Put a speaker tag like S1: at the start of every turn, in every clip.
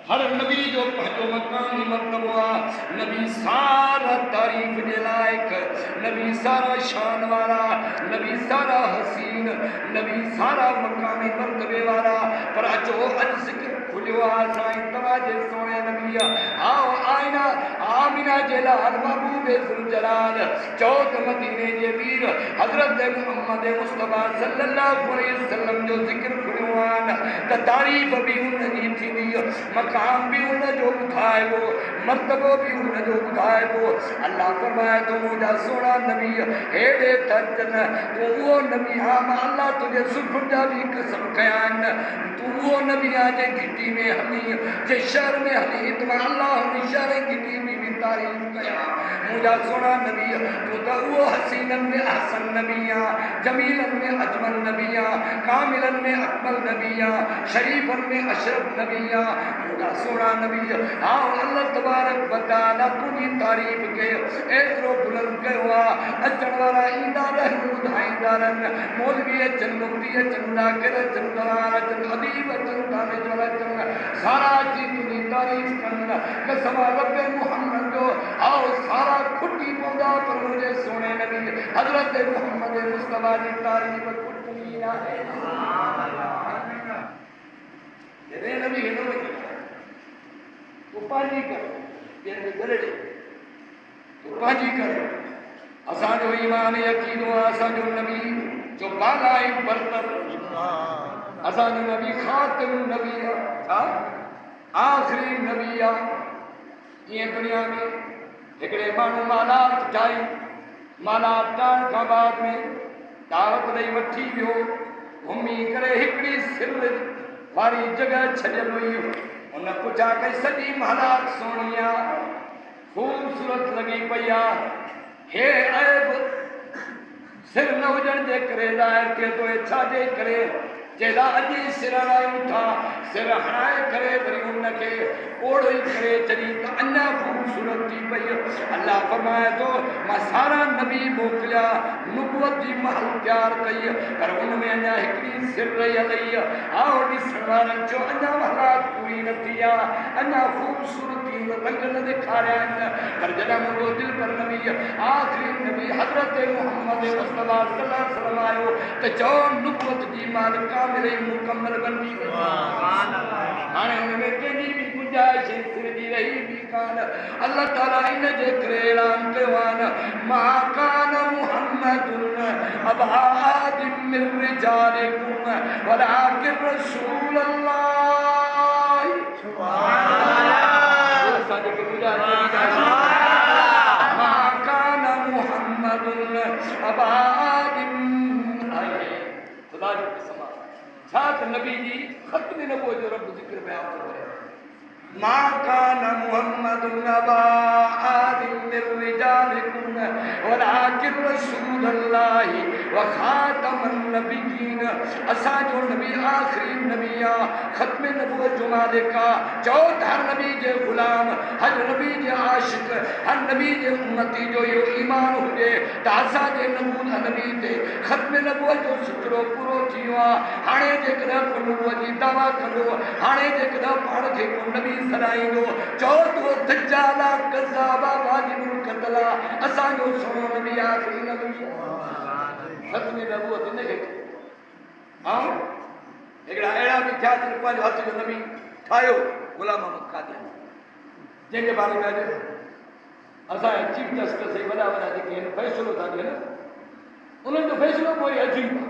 S1: हर नबी जो पंहिंजो मकामी मर्तबो आहे। नबी सारा तारीफ़ जे लाइक़, नबी सारा शान वारा, नबी सारा हसीन, नबी सारा मकामी मर्तबे वारा। पर अचो अॼु ज़िक्र खुलियो आहे साईं तव्हांजे सोणे नबीअ। आओ आईना आमिना जे लाल महबूबे ज़ुलजलाल चौथ मदीने जे वीर हज़रत मुहम्मद मुस्तफ़ा सल्लल्लाहु अलैहि वसल्लम जो ज़िक्र खुलियो आहे त तारीफ़ बि उनजी थींदी, मकाम भी उनजो ॿुधाइबो, मर्तबो भी उनजो ॿुधाइबो। अल्लाह फरमाए थो मुंहिंजा सोना नबी हेॾे त अचनि, तूं उहो नबी आहे मां अल्लाह तुंहिंजे सुखुनि जा बि कसम कया आहिनि। तूं उहो नबी आहे जे घिटी में हली, जे शहर में हली त मां अल्लाह हुन शहर घिटी में बि तारीफ़ कया। मुंहिंजा सोना नबी तूं त उहो हसीननि में अहसन नबी आहे, जमीलनि में अजमल नबी आहे, कामिलनि में अकमल नबी आहे, शरीफ़नि में अशरफ नबी आहे। सोना नबी हाँ अल्लाह तबारक व तआला तुझी तारीफ़ के एतिरो बुलंद कयो आहे। अचण वारा ईंदा रहनि ॿुधाईंदा रहनि, मौलवी अचनि, मुफ्ती अचनि, नाकिर अचनि, गवार अचनि, अदीब अचनि, दानिशवर अचनि, सारा अची तुझी तारीफ़ कनि। कसम रब मुहम्मद जो आओ सारा खुटी पवंदा पर मुंहिंजे सोने नबी हज़रत मुहम्मद मुस्तफ़ा जी तारीफ़ खुटनी आहे। नबी हिन उपाजी कर गरड़े उपाजी कर असांजो ईमान यकीनो असांजो नबी जो बाला बरतर, असांजो नबी खातिम नबी आखिरी नबी आहे। ये दुनिया में हिकिड़े माण्हू मालात ठाही, मालात ठाहिण खां बाद में दावत ॾेई वठी वियो, घुमी करे हिकिड़ी सिर वारी जगह छॾियल हुई। उन पुछा कई सॼी महाराज सोणी आहे, ख़ूबसूरत लॻी पई आहे, हे ऐब सिर न हुजण जे करे ज़ाहिर थिए थो छाजे करे जेदा अॼु सिर हणायूं था, सिर हणाए करे वरी उनखे ओढ़ी करे चढ़ी त अञा ख़ूबसूरत थी पई। अल्लाह फरमाए थो मां सारा नबी मोकिलिया, नुबुवत जी महल तयारु कई, पर उनमें अञा हिकिड़ी सिर रहियल हुई। आओ ॾिसण वारनि चयो अञा महाराज पूरी न थी आहे, अञा ख़ूबसूरती रंग न ॾेखारिया आहिनि। पर जॾहिं मुंहिंजो दिलि पर नबी आख़िरी नबी हज़रत मुहम्मद मुस्तफ़ा सल्लल्लाहु अलैहि वसल्लम आयो त चओ नुबुवत जी मालिक कामिल मुकम्मल बनी हाणे हुनमें कंहिंजी बि गुंजाइश सिर जी रही बि कान। अल्लाह ताला इन जे करे ऐलान कयो आहे मा कान मुहम्मदुन अबा आदिम मिन रिजालिकुम वलाकिन रसूलल्लाह मा कान मुहम्मदुन अबा आदिम खुदा जो कसम छा त नबी जी ख़त्म नबूवत जो रब ज़िक्र बयान थो करे। मा कान मुहम्मदुन अबा आदिम मिन रिजालिकुम वलाकिन रसूलल्लाहि व खातमुन नबिय्यीन। असांजो नबी आख़िरी नबी आहे, ख़त्म नबूवत जो मालिक आहे। चओ त हर नबी जे ग़ुलाम, हर नबी जे आशिक़, हर नबी जे उम्मती जो इहो ईमान हुजे त असांजे नबी ते ख़त्म नबूवत जो सिलसिलो पूरो थी वियो आहे। हाणे जेकॾहिं को नबूवत जी दावा कंदो, हाणे जेकॾहिं पाण खे को नबी सॾाईंदो, चओ तो दज्जाल कज़्ज़ाब वाजिबुल क़त्ल, असांजो सोनो नबी आख़िरी नबी ख़त्म नबूवत इनखे ऐं हिकिड़ा अहिड़ा बि थिया जिन पंहिंजो हथ जो नबी ठाहियो ग़ुलाम अहमद क़ादियानी, जंहिंजे बारे में अॼु असांजे चीफ जस्टिस ऐं वॾा वॾा जेके आहिनि फ़ैसिलो था ॾियनि, उन्हनि जो फ़ैसिलो कोई अजीब आहे।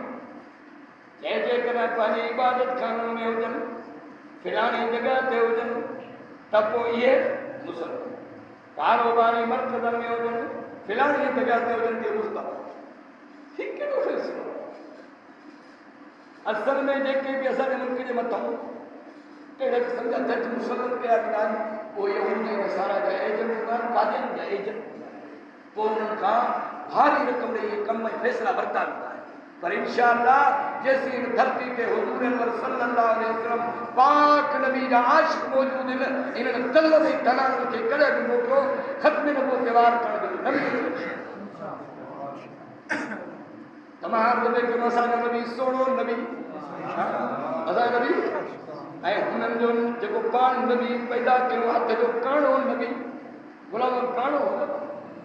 S1: जंहिं जेकॾहिं पंहिंजी इबादत खाननि में हुजनि, फिलाणी जॻह ते हुजनि त पोइ इहे मुसलमान, कारोबारी मर्कज़नि में हुजनि, फिलाणी जॻह ते हुजनि त मुस्ताद। हीउ कहिड़ो फ़ैसिलो? असल में जेके बि असांजे मुल्क जे मथां कहिड़े क़िस्म जा जज मुसलत कया वेंदा आहिनि, उहे यहूदी नसारा जा एजेंट हूंदा आहिनि, कादियानी जा एजेंट। पोइ उन्हनि खां भारी रक़म ॾेई इहे कम ऐं फ़ैसिला वरिता वेंदा आहिनि। पर इंशाअल्लाह जेसीं इन धरती ते हुज़ूर अनवर सल्लल्लाहु अलैहि वसल्लम पाक नबी जा आशिक़ मौजूद आहिनि, इन्हनि दल में दलाल खे कॾहिं बि मोकिलियो ख़त्म नबूवत ते वार करण जो न मिलियो। तमामु नबी जो असांजो नबी सोनो नबी, असांजो नबी ऐं हुननि जो जेको पाण नबी पैदा कयो हथ जो काणो नबी गुलाम काणो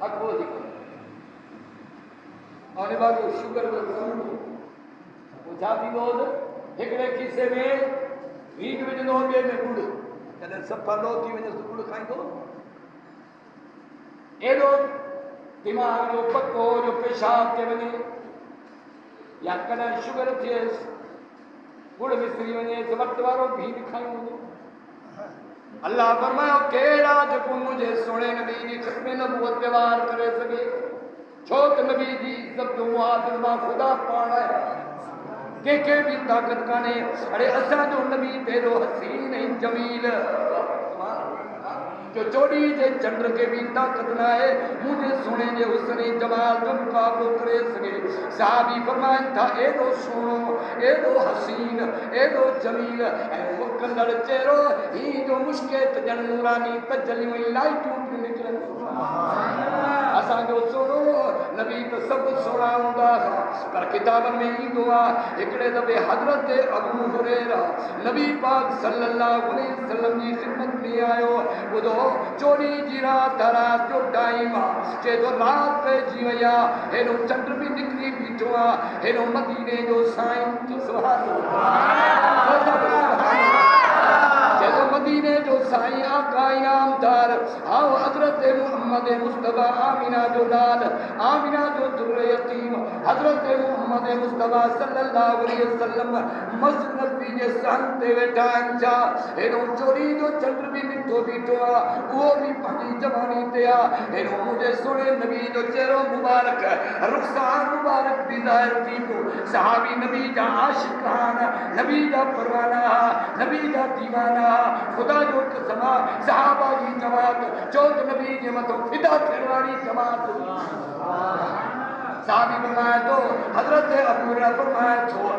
S1: अॻिपो ऐं बाबू शुगर जो सूर पोइ छा थींदो हुओ हिकिड़े खीसे में हींग विझंदो हो ॿिए में गुड़ कॾहिं सफ़ा लो थी वञे त गुड़ खाईंदो एॾो दिमाग़ जो पको जो पेशाब थी वञे या कॾहिं शुगर थिएसि गुड़ विसरी वञे त वक़्तु वारो भी खाई वञे अल्लाह फरमायो कहिड़ा जेको मुंहिंजे सुहिणे नबी जी ख़िदमत में नबूवत व्यवहार करे सघे छो त नबी जी इज़त जो मुहाफ़िज़ मां ख़ुदा पाण आहे कंहिंखे बि ताक़त कान्हे अड़े असांजो नबी तेरो हसीन ऐं जमील जो चोरी जे चंड के भी ताकत न है मुझे सुने जे हुस्न जमाल जो मुकाबलो करे सके साहबी फरमाइन था एडो सोनो एडो हसीन एडो जमील ऐं कंदड़ चेहरो ही जो मुश्किल त जन नूरानी तजलियूं लाइटूं निकलन असांजो सोनो नबी तो सब सोना हूंदा पर किताबन में ईंदो आहे हिकिड़े दफ़े हज़रत अबू हुरैरा नबी पाक सल्लल्लाहु अलैहि वसल्लम जी ख़िदमत में आयो ॿुधो चोरी जी रात जो टाइम आहे चए थो राति पइजी वई आहे हेॾो चंड बि निकिरी बीठो आहे हेॾो मदीने जो साईं मदीने जो साईं आका इनामदार आओ हजरत मोहम्मद मुस्तफा आमिना जो लाल आमिना जो दुर्रे यतीम हजरत मोहम्मद मुस्तफा सल्लल्लाहु अलैहि वसल्लम मस्जिद नबी जे सहन ते वेठा आहिनि छा हेॾो चोरी जो चंड बि निठो बीठो आहे उहो बि पंहिंजी जवानी ते आहे हेॾो मुंहिंजे सुहिणे नबी जो चेहरो मुबारक रुख़सार मुबारक बि ज़ाहिर थी पियो सहाबी नबी जा आशिक़ान नबी जा परवाना नबी जा दीवाना खुदा जो कसम सहाबा जी जमात चौथ नबी जे मथो फिदा थियण वारी जमात साहबी फरमाए थो हज़रत अबू हुरैरा फरमाए थो